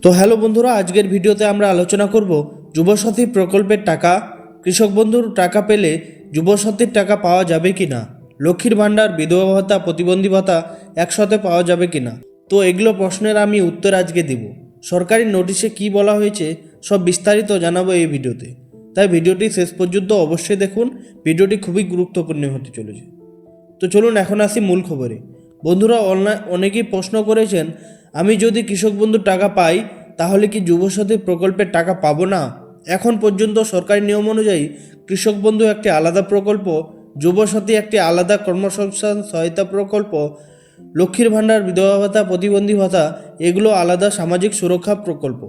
তো হ্যালো বন্ধুরা, আজকের ভিডিওতে আমরা আলোচনা করব যুবসাথী প্রকল্পের টাকা, কৃষক বন্ধুর টাকা পেলে যুবসাথীর টাকা পাওয়া যাবে কি না, লক্ষ্মীর ভাণ্ডার, বিধবা ভাতা, প্রতিবন্ধী ভাতা একসাথে পাওয়া যাবে কি না। তো এগুলো প্রশ্নের আমি উত্তর আজকে দেব। সরকারি নোটিশে কি বলা হয়েছে সব বিস্তারিত জানাবো এই ভিডিওতে, তাই ভিডিওটি শেষ পর্যন্ত অবশ্যই দেখুন। ভিডিওটি খুবই গুরুত্বপূর্ণ হতে চলেছে। তো চলুন এখন আসি মূল খবরে। বন্ধুরা, অনেকেই প্রশ্ন করেছেন, আমি যদি কৃষক বন্ধুর টাকা পাই তাহলে কি যুবসাথী প্রকল্পের টাকা পাবো না? এখন পর্যন্ত সরকারি নিয়ম অনুযায়ী কৃষক বন্ধু একটি আলাদা প্রকল্প, যুবসাথী একটি আলাদা কর্মসংস্থান সহায়তা প্রকল্প, লক্ষ্মীর ভাণ্ডার, বিধবা ভাতা, প্রতিবন্ধী ভাতা এগুলো আলাদা সামাজিক সুরক্ষা প্রকল্প।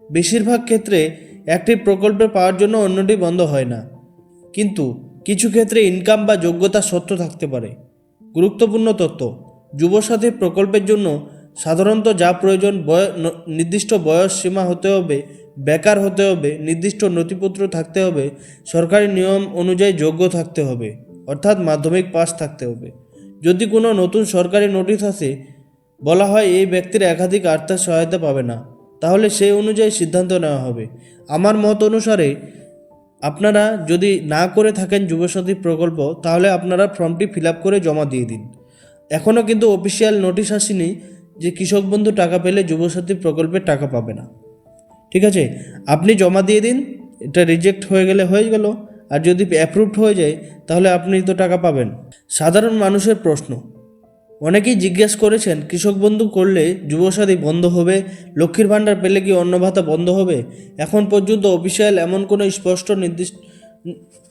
বেশিরভাগ ক্ষেত্রে একটি প্রকল্পে পাওয়ার জন্য অন্যটি বন্ধ হয় না, কিন্তু কিছু ক্ষেত্রে ইনকাম বা যোগ্যতা শর্ত থাকতে পারে। গুরুত্বপূর্ণ তথ্য: যুবসাথী প্রকল্পের জন্য সাধারণত যা প্রয়োজন, নির্দিষ্ট বয়স সীমা হতে হবে, বেকার হতে হবে, নির্দিষ্ট নথিপত্র থাকতে হবে, সরকারি নিয়ম অনুযায়ী যোগ্য থাকতে হবে, অর্থাৎ মাধ্যমিক পাস থাকতে হবে। যদি কোনো নতুন সরকারি নোটিশ আসে বলা হয় এই ব্যক্তির একাধিক আর্থিক সহায়তা পাবে না, তাহলে সেই অনুযায়ী সিদ্ধান্ত নেওয়া হবে। আমার মত অনুসারে আপনারা যদি না করে থাকেন যুবসাথী প্রকল্প, তাহলে আপনারা ফর্মটি ফিল আপ করে জমা দিয়ে দিন। এখনও কিন্তু অফিসিয়াল নোটিশ আসেনি যে কৃষক বন্ধু টাকা পেলে যুবসাথী প্রকল্পের টাকা পাবে না। ঠিক আছে, আপনি জমা দিয়ে দিন। এটা রিজেক্ট হয়ে গেলে হয়ে গেল, আর যদি অ্যাপ্রুভড হয়ে যায় তাহলে আপনি তো টাকা পাবেন। সাধারণ মানুষের প্রশ্ন: অনেকেই জিজ্ঞেস করেছেন, কৃষক বন্ধু করলে যুবসাথী বন্ধ হবে, লক্ষ্মীর ভাণ্ডার পেলে কি অন্য ভাতা বন্ধ হবে? এখন পর্যন্ত অফিসিয়াল এমন কোনো স্পষ্ট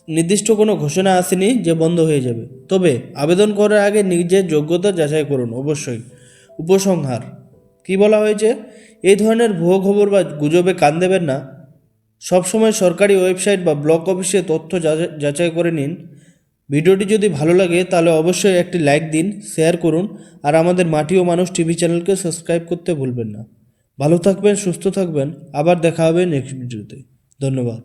নির্দিষ্ট কোনো ঘোষণা আসেনি যে বন্ধ হয়ে যাবে। তবে আবেদন করার আগে নিজের যোগ্যতা যাচাই করুন অবশ্যই। উপসংহার: কি বলা হয়েছে? এই ধরনের ভুয়ো খবর বা গুজবে কান দেবেন না। সবসময় সরকারি ওয়েবসাইট বা ব্লক অফিসে তথ্য যাচাই করে নিন। ভিডিওটি যদি ভালো লাগে তাহলে অবশ্যই একটি লাইক দিন, শেয়ার করুন, আর আমাদের মাটি ও মানুষ টিভি চ্যানেলকে সাবস্ক্রাইব করতে ভুলবেন না। ভালো থাকবেন, সুস্থ থাকবেন, আবার দেখা হবে নেক্সট ভিডিওতে। ধন্যবাদ।